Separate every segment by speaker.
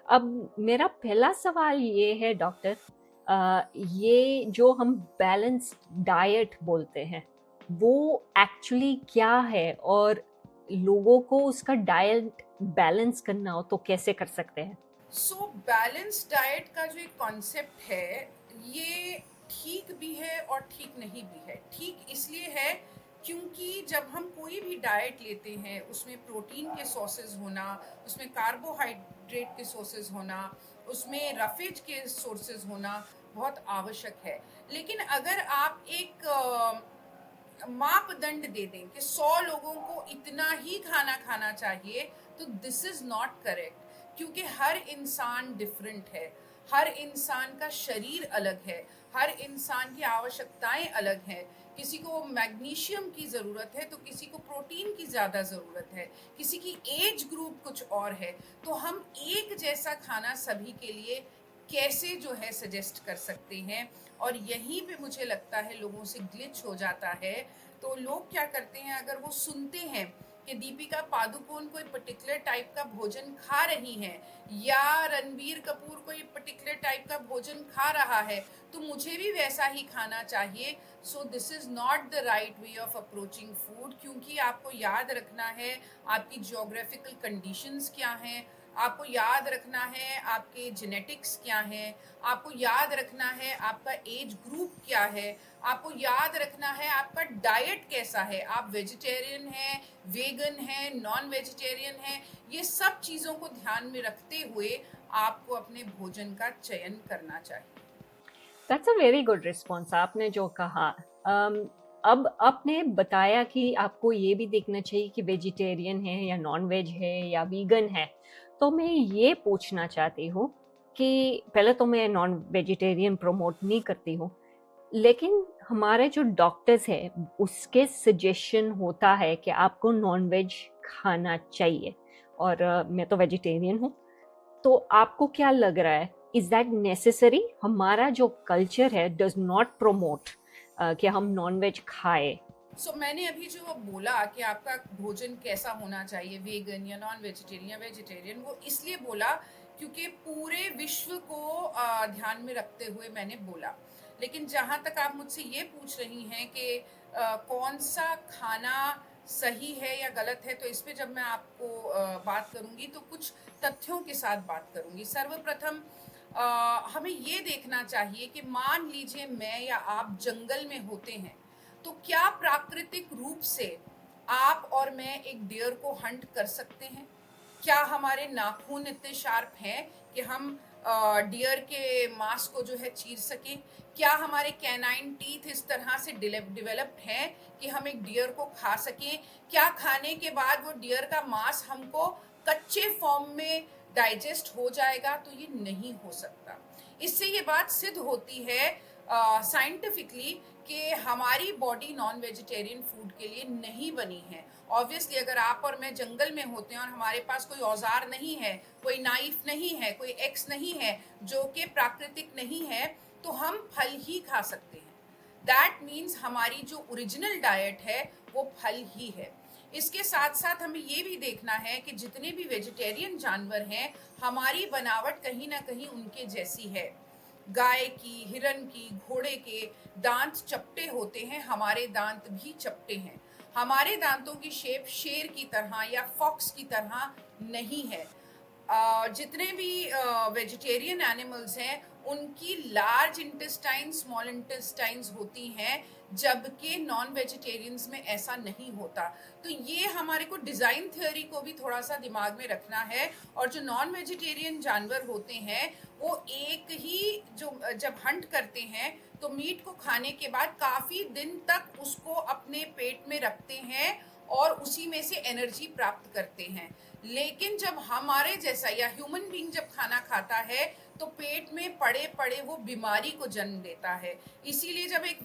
Speaker 1: अब मेरा पहला सवाल ये है डॉक्टर, ये जो हम बैलेंस्ड डाइट बोलते हैं, वो एक्चुअली क्या है? और लोगों को उसका डाइट बैलेंस करना हो तो कैसे कर सकते हैं?
Speaker 2: सो बैलेंस डाइट का जो एक कॉन्सेप्ट है, ये ठीक भी है और ठीक नहीं भी है। ठीक इसलिए है क्योंकि जब हम कोई भी डाइट लेते हैं उसमें प्रोटीन के सोर्सेज होना, उसमें कार्बोहाइड्रेट के सोर्सेज होना, उसमें रफेज के सोर्सेज होना बहुत आवश्यक है। लेकिन अगर आप एक मापदंड दे दें कि 100 लोगों को इतना ही खाना खाना चाहिए, तो दिस इज नॉट करेक्ट, क्योंकि हर इंसान डिफरेंट है। हर इंसान का शरीर अलग है, हर इंसान की आवश्यकताएं अलग हैं। किसी को मैग्नीशियम की ज़रूरत है तो किसी को प्रोटीन की ज़्यादा ज़रूरत है, किसी की एज ग्रुप कुछ और है। तो हम एक जैसा खाना सभी के लिए कैसे जो है सजेस्ट कर सकते हैं? और यहीं पे मुझे लगता है लोगों से ग्लिच हो जाता है। तो लोग क्या करते हैं, अगर वो सुनते हैं कि दीपिका पादुकोण कोई पर्टिकुलर टाइप का भोजन खा रही हैं या रणबीर कपूर कोई पर्टिकुलर टाइप का भोजन खा रहा है, तो मुझे भी वैसा ही खाना चाहिए। So this is not the right way of approaching food, क्योंकि आपको याद रखना है आपकी जियोग्राफिकल कंडीशंस क्या हैं, आपको याद रखना है आपके जेनेटिक्स क्या हैं, आपको याद रखना है आपका एज ग्रुप क्या है, आपको याद रखना है आपका डाइट कैसा है, आप वेजिटेरियन हैं, वेगन हैं, नॉन वेजिटेरियन हैं। ये सब चीज़ों को ध्यान में रखते हुए आपको अपने भोजन का चयन करना चाहिए।
Speaker 1: That's a very good response आपने जो कहा। अम, अब आपने बताया कि आपको ये भी देखना चाहिए कि वेजिटेरियन है या नॉन वेज है या वीगन है। तो मैं ये पूछना चाहती हूँ कि पहले तो मैं नॉन वेजिटेरियन प्रमोट नहीं करती हूँ, लेकिन हमारे जो डॉक्टर्स हैं उसके सजेशन होता है कि आपको नॉन वेज खाना चाहिए, और मैं तो वेजिटेरियन हूँ। तो आपको क्या लग रहा है, इज दैट नेसेसरी? हमारा जो कल्चर है डज नॉट प्रमोट कि हम नॉन वेज खाए।
Speaker 2: मैंने अभी जो बोला कि आपका भोजन कैसा होना चाहिए, वेगन या नॉन वेजिटेरियन या वेजिटेरियन, वो इसलिए बोला क्योंकि पूरे विश्व को ध्यान में रखते हुए मैंने बोला। लेकिन जहाँ तक आप मुझसे ये पूछ रही हैं कि कौन सा खाना सही है या गलत है, तो इस पे जब मैं आपको बात करूँगी तो कुछ तथ्यों के साथ बात करूँगी। सर्वप्रथम हमें ये देखना चाहिए कि मान लीजिए मैं या आप जंगल में होते हैं, तो क्या प्राकृतिक रूप से आप और मैं एक डियर को हंट कर सकते हैं? क्या हमारे नाखून इतने शार्प हैं कि हम डियर के मांस को जो है चीर सकें? क्या हमारे कैनाइन टीथ इस तरह से डेवलप्ड हैं कि हम एक डियर को खा सकें? क्या खाने के बाद वो डियर का मांस हमको कच्चे फॉर्म में डाइजेस्ट हो जाएगा? तो ये नहीं हो सकता। इससे ये बात सिद्ध होती है साइंटिफिकली कि हमारी बॉडी नॉन वेजिटेरियन फूड के लिए नहीं बनी है। ऑब्वियसली अगर आप और मैं जंगल में होते हैं और हमारे पास कोई औजार नहीं है, कोई नाइफ नहीं है, कोई एक्स नहीं है, जो कि प्राकृतिक नहीं है, तो हम फल ही खा सकते हैं। दैट मीन्स हमारी जो ओरिजिनल डाइट है वो फल ही है। इसके साथ साथ हमें ये भी देखना है कि जितने भी वेजिटेरियन जानवर हैं, हमारी बनावट कहीं ना कहीं उनके जैसी है। गाय की, हिरन की, घोड़े के दांत चपटे होते हैं, हमारे दांत भी चपटे हैं। हमारे दांतों की शेप शेर की तरह या फॉक्स की तरह नहीं है। जितने भी वेजिटेरियन एनिमल्स हैं उनकी लार्ज इंटेस्टाइन, स्मॉल इंटेस्टाइन्स होती हैं, जबकि नॉन वेजिटेरियंस में ऐसा नहीं होता। तो ये हमारे को डिज़ाइन थ्योरी को भी थोड़ा सा दिमाग में रखना है। और जो नॉन वेजिटेरियन जानवर होते हैं वो एक ही जो जब हंट करते हैं तो मीट को खाने के बाद काफ़ी दिन तक उसको अपने पेट में रखते हैं और उसी में से एनर्जी प्राप्त करते हैं। लेकिन जब हमारे जैसा या ह्यूमन बीइंग जब खाना खाता है तो पेट में पड़े पड़े वो बीमारी को जन्म देता है। इसीलिए जब एक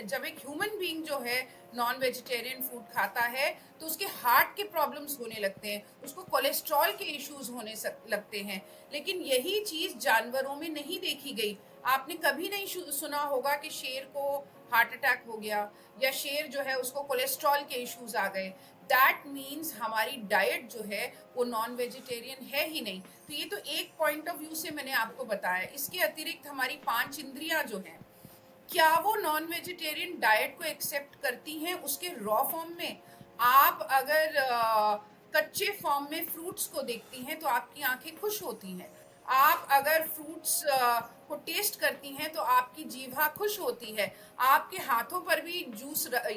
Speaker 2: जब एक ह्यूमन बीइंग जो है नॉन वेजिटेरियन फूड खाता है तो उसके हार्ट के प्रॉब्लम्स होने लगते हैं, उसको कोलेस्ट्रॉल के इश्यूज लगते हैं। लेकिन यही चीज जानवरों में नहीं देखी गई। आपने कभी नहीं सुना होगा कि शेर को हार्ट अटैक हो गया या शेर जो है उसको कोलेस्ट्रॉल के इश्यूज आ गए। दैट मीन्स हमारी डाइट जो है वो नॉन वेजिटेरियन है ही नहीं। तो ये तो एक पॉइंट ऑफ व्यू से मैंने आपको बताया। इसके अतिरिक्त हमारी 5 इंद्रियां जो हैं, क्या वो नॉन वेजिटेरियन डाइट को एक्सेप्ट करती हैं उसके रॉ फॉर्म में? आप अगर कच्चे फॉर्म में फ्रूट्स को देखती हैं तो आपकी आंखें खुश होती हैं। आप अगर फ्रूट्स को टेस्ट करती हैं तो आपकी जीभा खुश होती है। आपके हाथों पर भी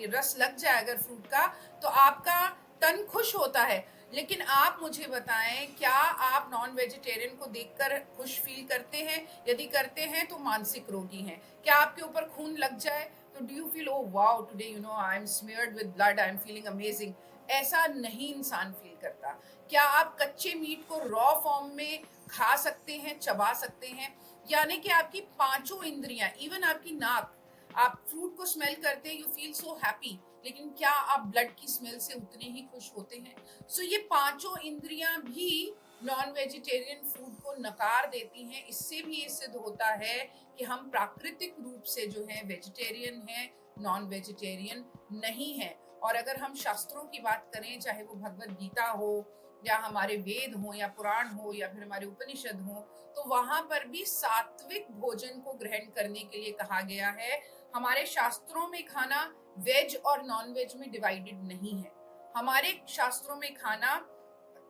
Speaker 2: रस लग जाए अगर फ्रूट का, तो आपका तन खुश होता है। लेकिन आप मुझे बताएं, क्या आप नॉन वेजिटेरियन को देखकर खुश फील करते हैं? यदि करते हैं तो मानसिक रोगी हैं। क्या आपके ऊपर खून लग जाए तो do you feel, oh wow today I am smeared with blood, I am feeling amazing? ऐसा नहीं इंसान फील करता। क्या आप कच्चे मीट को रॉ फॉर्म में खा सकते हैं, चबा सकते हैं? यानी कि आपकी पांचों इंद्रियां, इवन आपकी नाक, आप फ्रूट को स्मेल करते हैं, यू फील सो हैप्पी, लेकिन क्या आप ब्लड की स्मेल से उतने ही खुश होते हैं? सो ये पांचों इंद्रियां भी नॉन वेजिटेरियन फूड को नकार देती हैं। इससे भी ये सिद्ध होता है कि हम प्राकृतिक रूप से जो है वेजिटेरियन हैं, नॉन वेजिटेरियन नहीं हैं। और अगर हम शास्त्रों की बात करें, चाहे वो भगवत गीता हो या हमारे वेद हो या पुराण हो या फिर हमारे उपनिषद हो, तो वहां पर भी सात्विक भोजन को ग्रहण करने के लिए कहा गया है। हमारे शास्त्रों में खाना वेज और नॉन वेज में डिवाइडेड नहीं है। हमारे शास्त्रों में खाना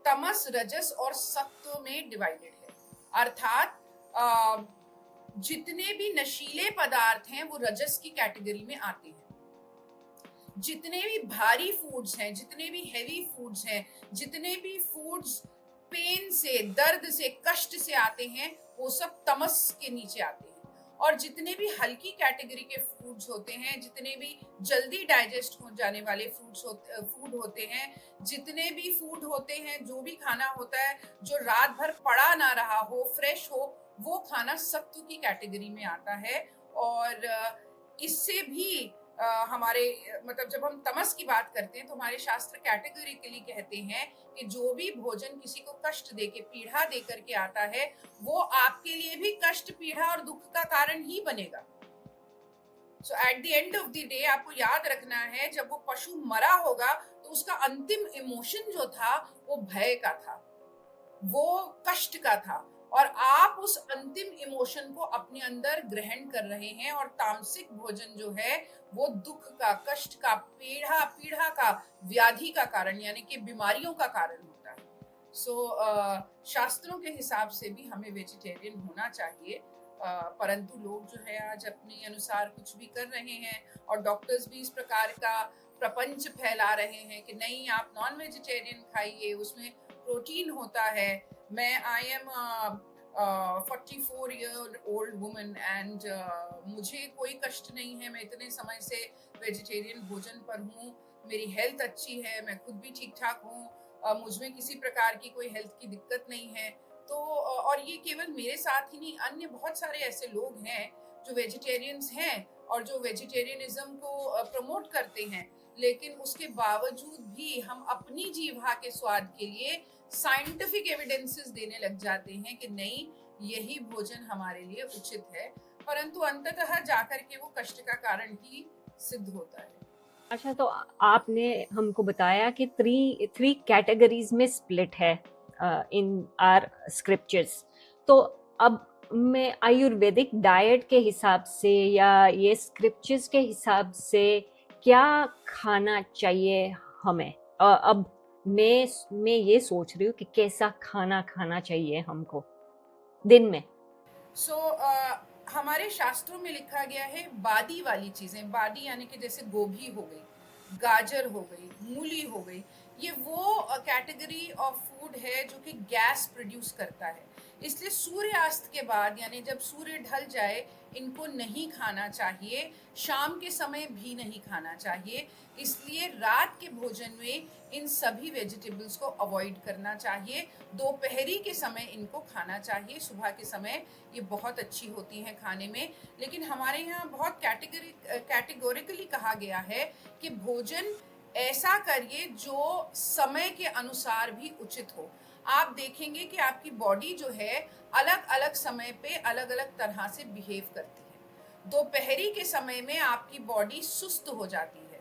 Speaker 2: तमस, रजस और सत्व में डिवाइडेड है। अर्थात जितने भी नशीले पदार्थ हैं वो रजस की कैटेगरी में आते हैं। जितने भी भारी फूड्स हैं, जितने भी हैवी फूड्स हैं, जितने भी फूड्स पेन से, दर्द से, कष्ट से आते हैं, वो सब तमस के नीचे आते हैं। और जितने भी हल्की कैटेगरी के फूड्स होते हैं, जितने भी जल्दी डाइजेस्ट हो जाने वाले फूड होते हैं, जितने भी फूड होते हैं, जो भी खाना होता है जो रात भर पड़ा ना रहा हो, फ्रेश हो, वो खाना सत्व की कैटेगरी में आता है। और इससे भी हमारे मतलब जब हम तमस की बात करते हैं तो हमारे शास्त्र कैटेगरिकली कहते हैं कि जो भी भोजन किसी को कष्ट देके, पीड़ा दे करके आता है, वो आपके लिए भी कष्ट, पीड़ा और दुख का कारण ही बनेगा। So at the end of the day आपको याद रखना है, जब वो पशु मरा होगा तो उसका अंतिम इमोशन जो था वो भय का था, वो कष्ट का था। और आप उस अंतिम इमोशन को अपने अंदर ग्रहण कर रहे हैं। और तामसिक भोजन जो है वो दुख का, कष्ट का, पीड़ा पीड़ा का, व्याधि का कारण, यानी कि बीमारियों का कारण होता है। शास्त्रों के हिसाब से भी हमें वेजिटेरियन होना चाहिए। परंतु लोग जो है आज अपने अनुसार कुछ भी कर रहे हैं, और डॉक्टर्स भी इस प्रकार का प्रपंच फैला रहे हैं कि नहीं, आप नॉन वेजिटेरियन खाइए, उसमें प्रोटीन होता है। मैं I am 44-year-old woman and मुझे कोई कष्ट नहीं है। मैं इतने समय से वेजिटेरियन भोजन पर हूँ, मेरी हेल्थ अच्छी है, मैं खुद भी ठीक ठाक हूँ, मुझमें किसी प्रकार की कोई हेल्थ की दिक्कत नहीं है। तो और ये केवल मेरे साथ ही नहीं, अन्य बहुत सारे ऐसे लोग हैं जो वेजिटेरियंस हैं और जो वेजिटेरियनिज्म को प्रमोट करते हैं। लेकिन उसके बावजूद भी हम अपनी जीभा के स्वाद के लिए साइंटिफिक एविडेंसेस देने लग जाते हैं कि नहीं, यही भोजन हमारे लिए उचित है, परंतु अंततः जाकर के वो कष्ट का कारण ही सिद्ध होता है।
Speaker 1: अच्छा, तो आपने हमको बताया कि थ्री कैटेगरीज में स्प्लिट है इन आर स्क्रिप्चर्स। तो अब मैं आयुर्वेदिक डाइट के हिसाब से या ये स्क्रिप्चर्स के हिसाब से क्या खाना चाहिए हमें? अब मैं ये सोच रही हूँ कि कैसा खाना खाना चाहिए हमको दिन में।
Speaker 2: हमारे शास्त्रों में लिखा गया है बादी वाली चीजें। बादी यानी कि जैसे गोभी हो गई, गाजर हो गई, मूली हो गई, ये वो कैटेगरी ऑफ फूड है जो कि गैस प्रोड्यूस करता है। इसलिए सूर्यास्त के बाद, यानी जब सूर्य ढल जाए, इनको नहीं खाना चाहिए। शाम के समय भी नहीं खाना चाहिए। इसलिए रात के भोजन में इन सभी वेजिटेबल्स को अवॉइड करना चाहिए। दोपहरी के समय इनको खाना चाहिए। सुबह के समय ये बहुत अच्छी होती हैं खाने में। लेकिन हमारे यहाँ बहुत कैटेगोरिकली कहा गया है कि भोजन ऐसा करिए जो समय के अनुसार भी उचित हो। आप देखेंगे कि आपकी बॉडी जो है अलग अलग समय पे अलग अलग तरह से बिहेव करती है। दोपहरी के समय में आपकी बॉडी सुस्त हो जाती है।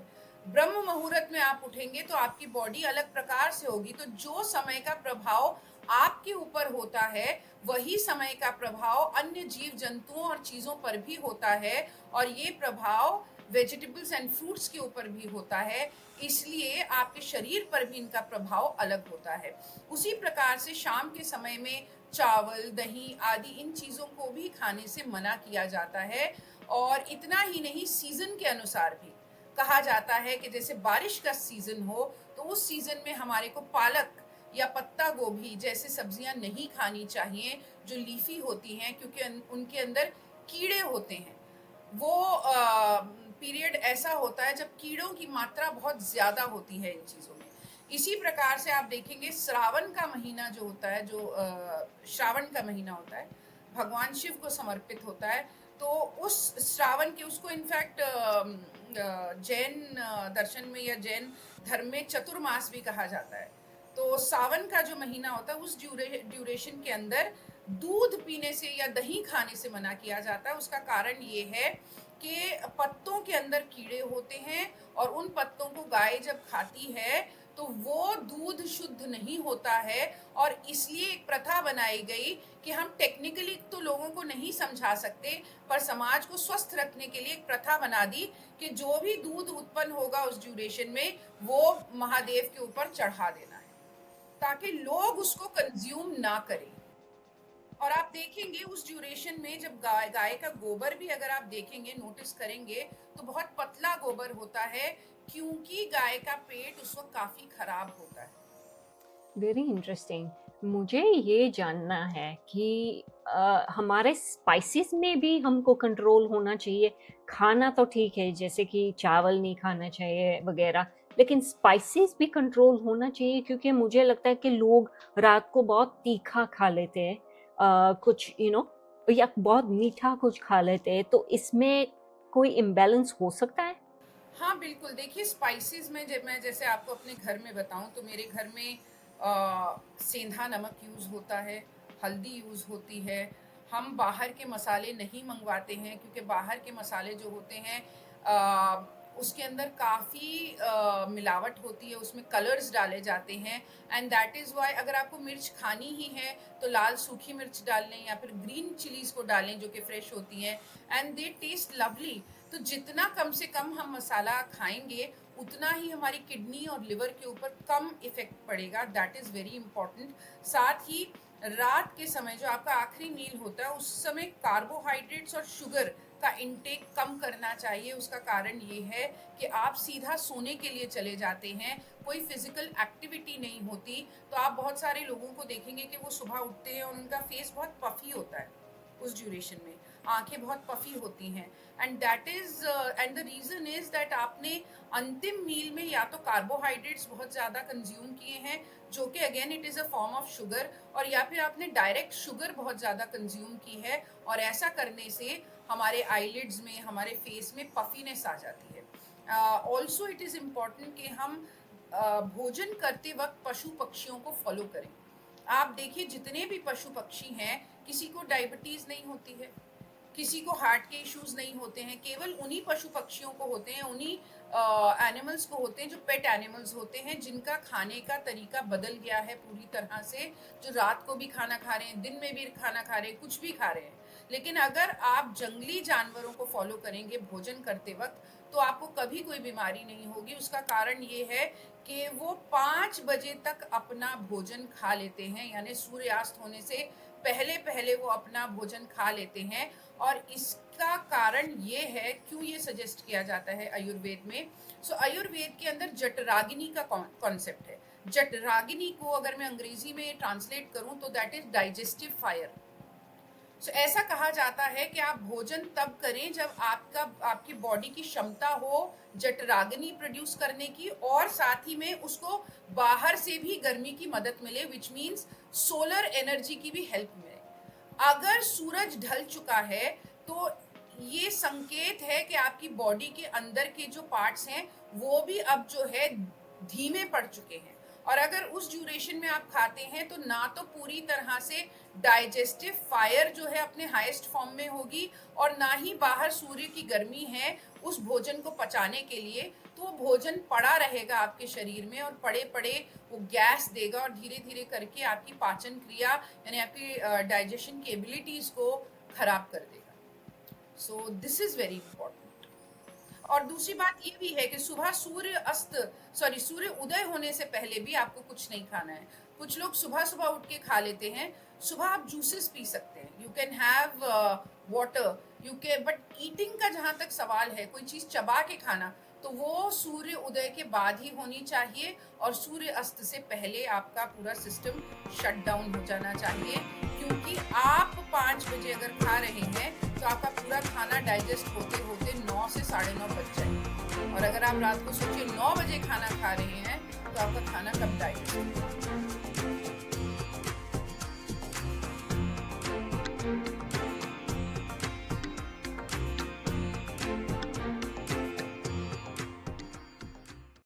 Speaker 2: ब्रह्म मुहूर्त में आप उठेंगे तो आपकी बॉडी अलग प्रकार से होगी। तो जो समय का प्रभाव आपके ऊपर होता है, वही समय का प्रभाव अन्य जीव जंतुओं और चीज़ों पर भी होता है, और ये प्रभाव वेजिटेबल्स एंड फ्रूट्स के ऊपर भी होता है, इसलिए आपके शरीर पर भी इनका प्रभाव अलग होता है। उसी प्रकार से शाम के समय में चावल, दही आदि इन चीज़ों को भी खाने से मना किया जाता है। और इतना ही नहीं, सीज़न के अनुसार भी कहा जाता है कि जैसे बारिश का सीज़न हो, तो उस सीज़न में हमारे को पालक या पत्ता गोभी जैसे सब्जियां नहीं खानी चाहिए, जो लीफी होती हैं, क्योंकि उनके अंदर कीड़े होते हैं। वो पीरियड ऐसा होता है जब कीड़ों की मात्रा बहुत ज़्यादा होती है इन चीज़ों में। इसी प्रकार से आप देखेंगे श्रावण का महीना जो होता है, जो श्रावण का महीना होता है, भगवान शिव को समर्पित होता है। तो उस श्रावण के उसको इनफैक्ट जैन दर्शन में या जैन धर्म में चतुर्मास भी कहा जाता है। तो सावन का जो महीना होता है, उस ड्यूरेशन के अंदर दूध पीने से या दही खाने से मना किया जाता है। उसका कारण ये है कि पत्तों के अंदर कीड़े होते हैं, और उन पत्तों को गाय जब खाती है तो वो दूध शुद्ध नहीं होता है। और इसलिए एक प्रथा बनाई गई कि हम टेक्निकली तो लोगों को नहीं समझा सकते, पर समाज को स्वस्थ रखने के लिए एक प्रथा बना दी कि जो भी दूध उत्पन्न होगा उस ड्यूरेशन में, वो महादेव के ऊपर चढ़ा देना है, ताकि लोग उसको कंज्यूम ना करें। और आप देखेंगे उस ड्यूरेशन में जब गाय का गोबर भी अगर आप देखेंगे, नोटिस करेंगे, तो बहुत पतला गोबर होता है, क्योंकि गाय का पेट उस वक्त काफी खराब होता है।
Speaker 1: Very interesting. मुझे ये जानना है कि हमारे स्पाइसेस में भी हमको कंट्रोल होना चाहिए। खाना तो ठीक है, जैसे कि चावल नहीं खाना चाहिए वगैरह, लेकिन स्पाइसेस भी कंट्रोल होना चाहिए, क्योंकि मुझे लगता है कि लोग रात को बहुत तीखा खा लेते हैं, कुछ या बहुत मीठा कुछ खा लेते हैं, तो इसमें कोई इम्बैलेंस हो सकता है?
Speaker 2: हाँ, बिल्कुल। देखिए, स्पाइसेस में जब मैं जैसे आपको अपने घर में बताऊँ, तो मेरे घर में सेंधा नमक यूज़ होता है, हल्दी यूज़ होती है। हम बाहर के मसाले नहीं मँगवाते हैं, क्योंकि बाहर के मसाले जो होते हैं उसके अंदर काफ़ी मिलावट होती है, उसमें कलर्स डाले जाते हैं। एंड दैट इज़ व्हाई अगर आपको मिर्च खानी ही है, तो लाल सूखी मिर्च डाल लें या फिर ग्रीन चिलीज़ को डालें, जो कि फ्रेश होती हैं, एंड दे टेस्ट लवली। तो जितना कम से कम हम मसाला खाएंगे, उतना ही हमारी किडनी और लिवर के ऊपर कम इफेक्ट पड़ेगा। That is very important. साथ ही रात के समय जो आपका आखिरी मील होता है, उस समय कार्बोहाइड्रेट्स और शुगर का इंटेक कम करना चाहिए। उसका कारण ये है कि आप सीधा सोने के लिए चले जाते हैं, कोई फिजिकल एक्टिविटी नहीं होती। तो आप बहुत सारे लोगों को देखेंगे कि वो सुबह उठते हैं और उनका फेस बहुत पफी होता है उस ड्यूरेशन में, आंखें बहुत पफी होती हैं। And that is and the reason is that आपने अंतिम मील में या तो कार्बोहाइड्रेट्स बहुत ज़्यादा कंज्यूम किए हैं, जो कि again it is a form of sugar, और या फिर आपने डायरेक्ट शुगर बहुत ज़्यादा कंज्यूम की है, और ऐसा करने से हमारे आईलिड्स में, हमारे फेस में पफीनेस आ जाती है। ऑल्सो इट इज़ इम्पॉर्टेंट कि हम भोजन करते वक्त पशु पक्षियों को फॉलो करें। आप देखिए, जितने भी पशु पक्षी हैं, किसी को डायबिटीज़ नहीं होती है, किसी को हार्ट के इश्यूज नहीं होते हैं। केवल उन्हीं पशु पक्षियों को होते हैं, उन्हीं एनिमल्स को होते हैं जो पेट एनिमल्स होते हैं, जिनका खाने का तरीका बदल गया है पूरी तरह से, जो रात को भी खाना खा रहे हैं, दिन में भी खाना खा रहे हैं, कुछ भी खा रहे हैं। लेकिन अगर आप जंगली जानवरों को फॉलो करेंगे भोजन करते वक्त, तो आपको कभी कोई बीमारी नहीं होगी। उसका कारण ये है कि वो 5 बजे तक अपना भोजन खा लेते हैं, यानी सूर्यास्त होने से पहले पहले वो अपना भोजन खा लेते हैं। और इसका कारण ये है, क्यों ये सजेस्ट किया जाता है आयुर्वेद में। सो आयुर्वेद के अंदर जठराग्नि का कॉन्सेप्ट है। जठराग्नि को अगर मैं अंग्रेजी में ट्रांसलेट करूं, तो दैट इज डाइजेस्टिव फायर। सो ऐसा कहा जाता है कि आप भोजन तब करें जब आपकी बॉडी की क्षमता हो जठराग्नि प्रोड्यूस करने की, और साथ ही में उसको बाहर से भी गर्मी की मदद मिले, विच मीन्स सोलर एनर्जी की भी हेल्प मिले। अगर सूरज ढल चुका है, तो ये संकेत है कि आपकी बॉडी के अंदर के जो पार्ट्स हैं, वो भी अब जो है धीमे पड़ चुके हैं। और अगर उस ड्यूरेशन में आप खाते हैं, तो ना तो पूरी तरह से डाइजेस्टिव फायर जो है अपने हाईएस्ट फॉर्म में होगी, और ना ही बाहर सूर्य की गर्मी है उस भोजन को पचाने के लिए। तो वो भोजन पड़ा रहेगा आपके शरीर में और पड़े-पड़े वो गैस देगा और धीरे-धीरे करके आपकी पाचन क्रिया यानी आपकी डाइजेशन की एबिलिटीज़ को खराब कर देगा। So this is very important. और दूसरी बात ये भी है कि सुबह सूर्य उदय होने से पहले भी आपको कुछ नहीं खाना है। कुछ लोग सुबह-सुबह उठ के खा लेते हैं। सुबह आप जूसेस पी सकते हैं। You can have water, you can but eating का जहाँ तक सवाल है, कोई चीज़ चबा के खाना, तो वो सूर्य उदय के बाद ही होनी चाहिए और सूर्य अस्त से पहले आपका पूरा सिस्टम शट डाउन हो जाना चाहिए। क्योंकि आप 5 बजे अगर खा रहे हैं, तो आपका पूरा खाना डाइजेस्ट होते-होते 9 से साढ़े 9 बज जाएँगे। और अगर आप रात को सोचिए 9 बजे खाना खा रहे हैं, तो आपका खाना कब